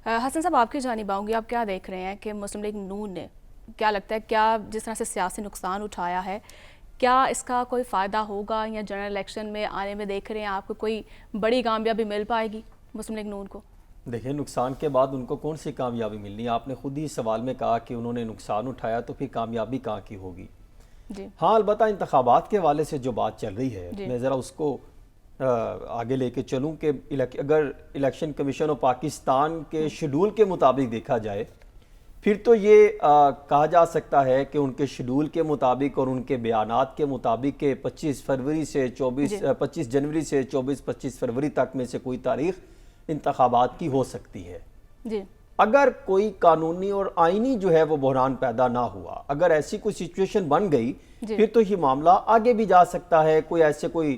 حسن صاحب آپ کی جانب آؤں گی، آپ کیا دیکھ رہے ہیں کہ مسلم لیگ نون نے کیا لگتا ہے کیا جس طرح سے سیاسی نقصان اٹھایا ہے کیا اس کا کوئی فائدہ ہوگا یا جنرل الیکشن میں آنے میں دیکھ رہے ہیں آپ کو کوئی بڑی کامیابی مل پائے گی مسلم لیگ نون کو؟ دیکھیں نقصان کے بعد ان کو کون سی کامیابی ملنی ہے؟ آپ نے خود ہی سوال میں کہا کہ انہوں نے نقصان اٹھایا تو پھر کامیابی کہاں کی ہوگی؟ جی ہاں البتہ انتخابات کے حوالے سے جو بات چل رہی ہے میں ذرا اس کو آگے لے کے چلوں کہ اگر الیکشن کمیشن آف پاکستان کے شیڈول کے مطابق دیکھا جائے پھر تو یہ کہا جا سکتا ہے کہ ان کے شیڈول کے مطابق اور ان کے بیانات کے مطابق کہ 25 جنوری سے 24-25 فروری تک میں سے کوئی تاریخ انتخابات کی ہو سکتی ہے جی اگر کوئی قانونی اور آئینی جو ہے وہ بحران پیدا نہ ہوا، اگر ایسی کوئی سچویشن بن گئی پھر تو یہ معاملہ آگے بھی جا سکتا ہے۔ کوئی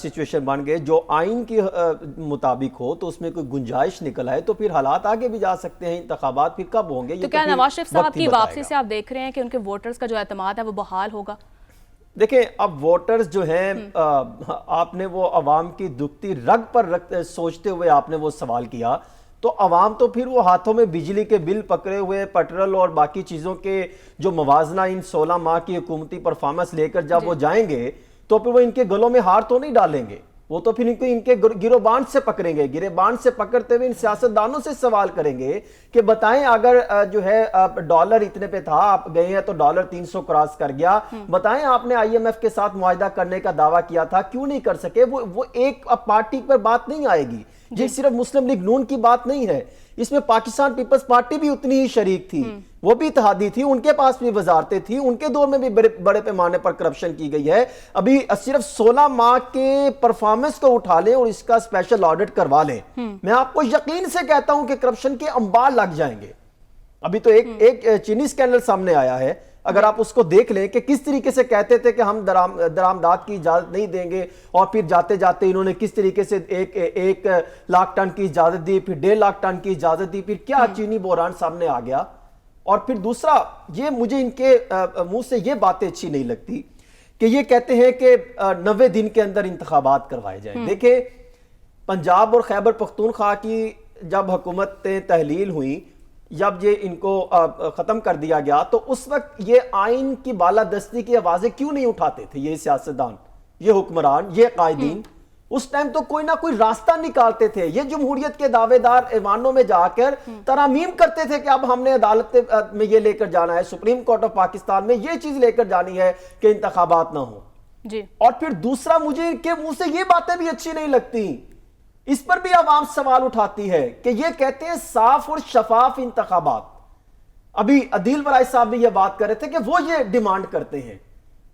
سچویشن بن گئے جو آئین کے مطابق ہو تو اس میں کوئی گنجائش نکل آئے تو پھر حالات آگے بھی جا سکتے ہیں۔ انتخابات پھر کب ہوں گے تو کیا نواز شریف صاحب کی واپسی سے آپ دیکھ رہے ہیں کہ ان کے ووٹرز کا جو اعتماد ہے وہ بحال ہوگا؟ دیکھیں اب ووٹرز جو ہیں آپ نے وہ عوام کی دکھتی رگ پر سوچتے ہوئے آپ نے وہ سوال کیا تو عوام تو پھر وہ ہاتھوں میں بجلی کے بل پکڑے ہوئے پیٹرول اور باقی چیزوں کے جو موازنہ ان 16 ماہ کی حکومتی پرفارمنس لے کر جب وہ جائیں گے تو پھر وہ ان کے گلوں میں ہار تو نہیں ڈالیں گے، وہ تو پھر ان کے گروبان سے پکڑیں گے، گریبان سے پکڑتے ہوئے ان سیاستدانوں سے سوال کریں گے کہ بتائیں اگر جو ہے ڈالر اتنے پہ تھا آپ گئے ہیں تو ڈالر 300 کراس کر گیا، بتائیں آپ نے آئی ایم ایف کے ساتھ معاہدہ کرنے کا دعویٰ کیا تھا کیوں نہیں کر سکے؟ وہ ایک پارٹی پر بات نہیں آئے گی، یہ صرف مسلم لیگ نون کی بات نہیں ہے، اس میں پاکستان پیپلز پارٹی بھی اتنی ہی شریک تھی، وہ بھی اتحادی تھی، ان کے پاس بھی وزارتیں تھی، ان کے دور میں بھی بڑے پیمانے پر کرپشن کی گئی ہے۔ ابھی صرف 16 ماہ کے پرفارمنس کو اٹھا لیں اور اس کا اسپیشل آڈٹ کروا لیں، میں آپ کو یقین سے کہتا ہوں کہ کرپشن کے انبار لگ جائیں گے۔ ابھی تو ایک چینی اسکینڈل سامنے آیا ہے، اگر آپ اس کو دیکھ لیں کہ کس طریقے سے کہتے تھے کہ ہم درآمدات کی اجازت نہیں دیں گے اور پھر جاتے جاتے انہوں نے کس طریقے سے 1 لاکھ ٹن کی اجازت دی، پھر 1.5 لاکھ ٹن کی اجازت دی، پھر کیا چینی بحران سامنے آ گیا۔ اور پھر دوسرا یہ مجھے ان کے منہ سے یہ باتیں اچھی نہیں لگتی کہ یہ کہتے ہیں کہ 90 دن کے اندر انتخابات کروائے جائیں۔ دیکھیں پنجاب اور خیبر پختونخوا کی جب حکومتیں تحلیل ہوئیں، جب یہ ان کو ختم کر دیا گیا تو اس وقت یہ آئین کی بالادستی کی آوازیں کیوں نہیں اٹھاتے تھے؟ یہ سیاستدان، یہ حکمران، یہ قائدین اس ٹائم تو کوئی نہ کوئی راستہ نکالتے تھے۔ یہ جمہوریت کے دعوے دار ایوانوں میں جا کر ترامیم کرتے تھے کہ اب ہم نے عدالت میں یہ لے کر جانا ہے، سپریم کورٹ آف پاکستان میں یہ چیز لے کر جانی ہے کہ انتخابات نہ ہوں۔ جی اور پھر دوسرا مجھے ان کے منہ سے یہ باتیں بھی اچھی نہیں لگتی، اس پر بھی عوام سوال اٹھاتی ہے کہ یہ کہتے ہیں صاف اور شفاف انتخابات۔ ابھی عدیل برائی صاحب بھی یہ بات کر رہے تھے کہ وہ یہ ڈیمانڈ کرتے ہیں۔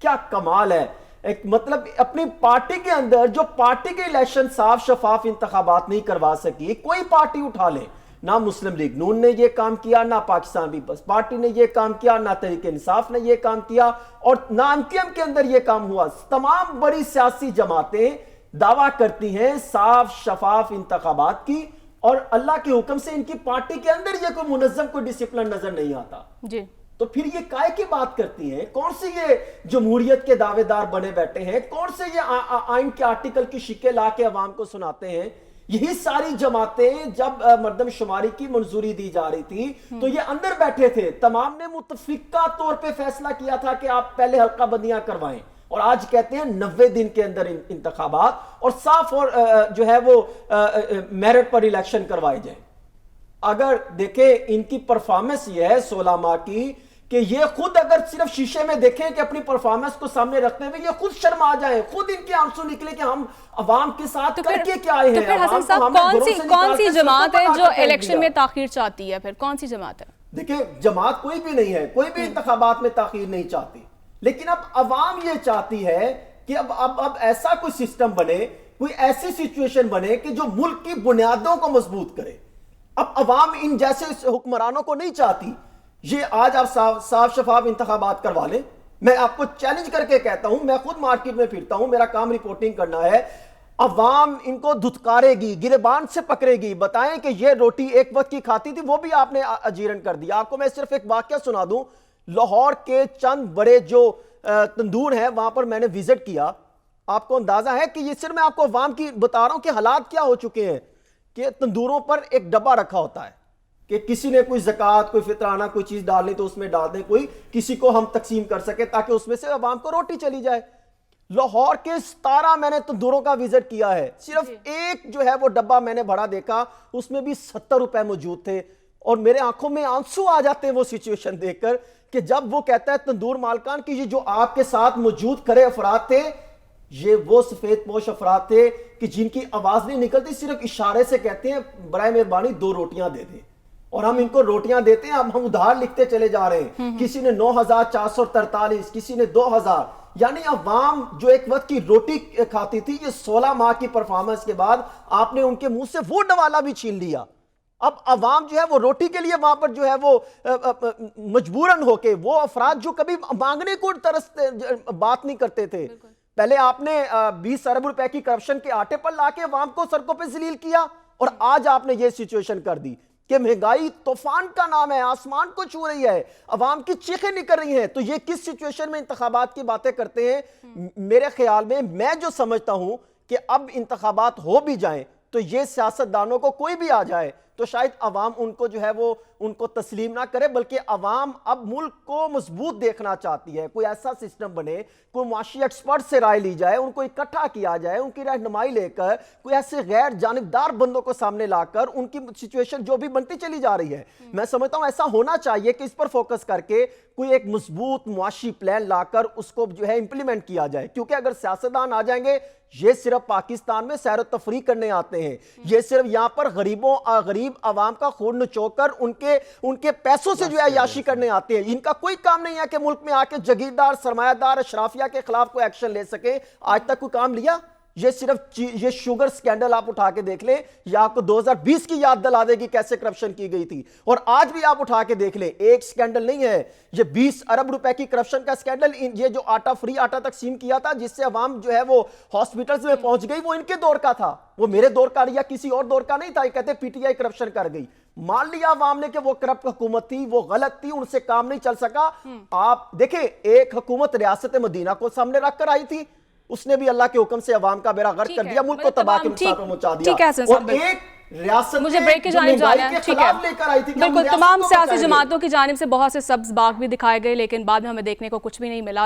کیا کمال ہے، ایک مطلب اپنی پارٹی کے اندر جو پارٹی کے الیکشن صاف شفاف انتخابات نہیں کروا سکی، کوئی پارٹی اٹھا لے، نہ مسلم لیگ نون نے یہ کام کیا، نہ پاکستان پیپلز پارٹی نے یہ کام کیا، نہ تحریک انصاف نے یہ کام کیا، اور نہ ایم کیو ایم کے اندر یہ کام ہوا۔ تمام بڑی سیاسی جماعتیں دعویٰ کرتی ہیں صاف شفاف انتخابات کی، اور اللہ کے حکم سے ان کی پارٹی کے اندر یہ کوئی منظم کوئی ڈسپلن نظر نہیں آتا۔ جی تو پھر یہ کائے کی بات کرتی ہیں؟ کون سے یہ جمہوریت کے دعوے دار بنے بیٹھے ہیں؟ کون سے یہ آئین کے آرٹیکل کی شکے لا کے عوام کو سناتے ہیں؟ یہی ساری جماعتیں جب مردم شماری کی منظوری دی جا رہی تھی تو یہ اندر بیٹھے تھے، تمام نے متفقہ طور پہ فیصلہ کیا تھا کہ آپ پہلے حلقہ بندیاں کروائیں، اور آج کہتے ہیں 90 دن کے اندر انتخابات اور صاف اور جو ہے وہ میرٹ پر الیکشن کروائے جائیں۔ اگر دیکھیں ان کی پرفارمنس یہ ہے 16 ماہ کی کہ یہ خود اگر صرف شیشے میں دیکھیں کہ اپنی پرفارمنس کو سامنے رکھتے ہوئے یہ خود شرما جائیں، خود ان کے آنسو نکلے کہ ہم عوام کے ساتھ کر کے کیا آئے ہیں۔ تو پھر حسن صاحب کون سی جماعت ہے جو الیکشن میں تاخیر چاہتی ہے؟ پھر کون سی جماعت ہے؟ دیکھیں جماعت کوئی بھی نہیں ہے، کوئی بھی انتخابات میں تاخیر نہیں چاہتی، لیکن اب عوام یہ چاہتی ہے کہ اب ایسا کوئی سسٹم بنے، کوئی ایسی سچویشن بنے کہ جو ملک کی بنیادوں کو مضبوط کرے۔ اب عوام ان جیسے حکمرانوں کو نہیں چاہتی۔ یہ آج آپ صاف شفاف انتخابات کروا لیں، میں آپ کو چیلنج کر کے کہتا ہوں، میں خود مارکیٹ میں پھرتا ہوں، میرا کام رپورٹنگ کرنا ہے، عوام ان کو دھتکارے گی، گریبان سے پکڑے گی۔ بتائیں کہ یہ روٹی ایک وقت کی کھاتی تھی، وہ بھی آپ نے اجیرن کر دیا۔ آپ کو میں صرف ایک واقعہ سنا دوں، لاہور کے چند بڑے جو تندور ہیں وہاں پر میں نے وزٹ کیا، آپ کو اندازہ ہے کہ یہ صرف میں آپ کو عوام کی بتا رہا ہوں کہ حالات کیا ہو چکے ہیں کہ تندوروں پر ایک ڈبہ رکھا ہوتا ہے، کہ کسی نے کوئی زکوٰۃ کوئی فطرانہ کوئی چیز ڈالنی تو اس میں ڈال دیں, کوئی کسی کو ہم تقسیم کر سکے تاکہ اس میں سے عوام کو روٹی چلی جائے. لاہور کے 17 میں نے تندوروں کا وزٹ کیا ہے, صرف ایک جو ہے وہ ڈبہ میں نے بڑا دیکھا, اس میں بھی 70 روپے موجود تھے, اور میرے آنکھوں میں آنسو آ جاتے ہیں وہ سچویشن دیکھ کر کہ جب وہ کہتا ہے تندور مالکان کہ یہ جو آپ کے ساتھ موجود کھڑے افراد تھے یہ وہ سفید پوش افراد تھے کہ جن کی آواز نہیں نکلتی, صرف اشارے سے کہتے ہیں برائے مہربانی 2 روٹیاں دے دیں, اور ہم ان کو روٹیاں دیتے ہیں, اب ہم ادھار لکھتے چلے جا رہے ہیں. کسی نے 9443, کسی نے 2000. یعنی عوام جو ایک وقت کی روٹی کھاتی تھی, یہ 16 ماہ کی پرفارمنس کے بعد آپ نے ان کے منہ سے وہ ڈوالا بھی چھین لیا. اب عوام جو ہے وہ روٹی کے لیے وہاں پر جو ہے وہ مجبوراً ہو کے, وہ افراد جو کبھی مانگنے کو بات نہیں کرتے تھے, پہلے آپ نے 20 ارب روپے کی کرپشن کے آٹے پر لا کے عوام کو سڑکوں پہ ذلیل کیا, اور آج آپ نے یہ سچویشن کر دی کہ مہنگائی طوفان کا نام ہے, آسمان کو چھو رہی ہے, عوام کی چیخیں نکل رہی ہیں. تو یہ کس سچویشن میں انتخابات کی باتیں کرتے ہیں؟ میرے خیال میں جو سمجھتا ہوں کہ اب انتخابات ہو بھی جائیں تو یہ سیاستدانوں کو کوئی بھی آ جائے تو شاید عوام ان کو جو ہے وہ ان کو تسلیم نہ کرے, بلکہ عوام اب ملک کو مضبوط دیکھنا چاہتی ہے. کوئی ایسا سسٹم بنے, کوئی معاشی ایکسپرٹ سے رائے لی جائے, ان کو اکٹھا کیا جائے, ان کی رہنمائی لے کر کوئی ایسے غیر جانبدار بندوں کو سامنے لا کر ان کی سچویشن جو بھی بنتی چلی جا رہی ہے, میں سمجھتا ہوں ایسا ہونا چاہیے کہ اس پر فوکس کر کے کوئی ایک مضبوط معاشی پلان لا کر اس کو جو ہے امپلیمنٹ کیا جائے. کیونکہ اگر سیاستدان آ جائیں گے, یہ صرف پاکستان میں سیر و تفریح کرنے آتے ہیں, یہ صرف یہاں پر غریب عوام کا خون نچوڑ کر ان کے پیسوں سے جو ہے عیاشی کرنے آتے ہیں. ان کا کوئی کام نہیں ہے کہ ملک میں آ کے جگیردار سرمایہ دار اشرافیہ کے خلاف کوئی ایکشن لے سکے. آج تک کوئی کام لیا؟ یہ صرف یہ شوگر سکینڈل آپ اٹھا کے دیکھ لیں, یہ آپ کو 2020 کی یاد دلا دے گی کیسے کرپشن کی گئی تھی, اور آج بھی آپ اٹھا کے دیکھ لیں. ایک سکینڈل نہیں ہے, یہ 20 ارب روپے کی کرپشن کا سکینڈل. یہ جو فری آٹا تقسیم کیا تھا جس سے عوام جو ہے وہ ہاسپٹلز میں پہنچ گئی, وہ ان کے دور کا تھا, وہ میرے دور کا یا کسی اور دور کا نہیں تھا. یہ کہتے پی ٹی آئی کرپشن کر گئی. مان لیا عوام نے کہ وہ کرپٹ حکومت تھی, وہ غلط تھی, ان سے کام نہیں چل سکا. آپ دیکھیں, ایک حکومت ریاست مدینہ کو سامنے رکھ کر آئی تھی, اس نے بھی اللہ کے حکم سے عوام کا بیڑا غرق کر دیا, ملک کو تباہ کے نقصان پر مچا دیا. اور ایک ریاست مجھے بریک کی جانب جانا ہے, ٹھیک ہے, بالکل. تمام سیاسی جماعتوں کی جانب سے بہت سے سبز باغ بھی دکھائے گئے, لیکن بعد میں ہمیں دیکھنے کو کچھ بھی نہیں ملا.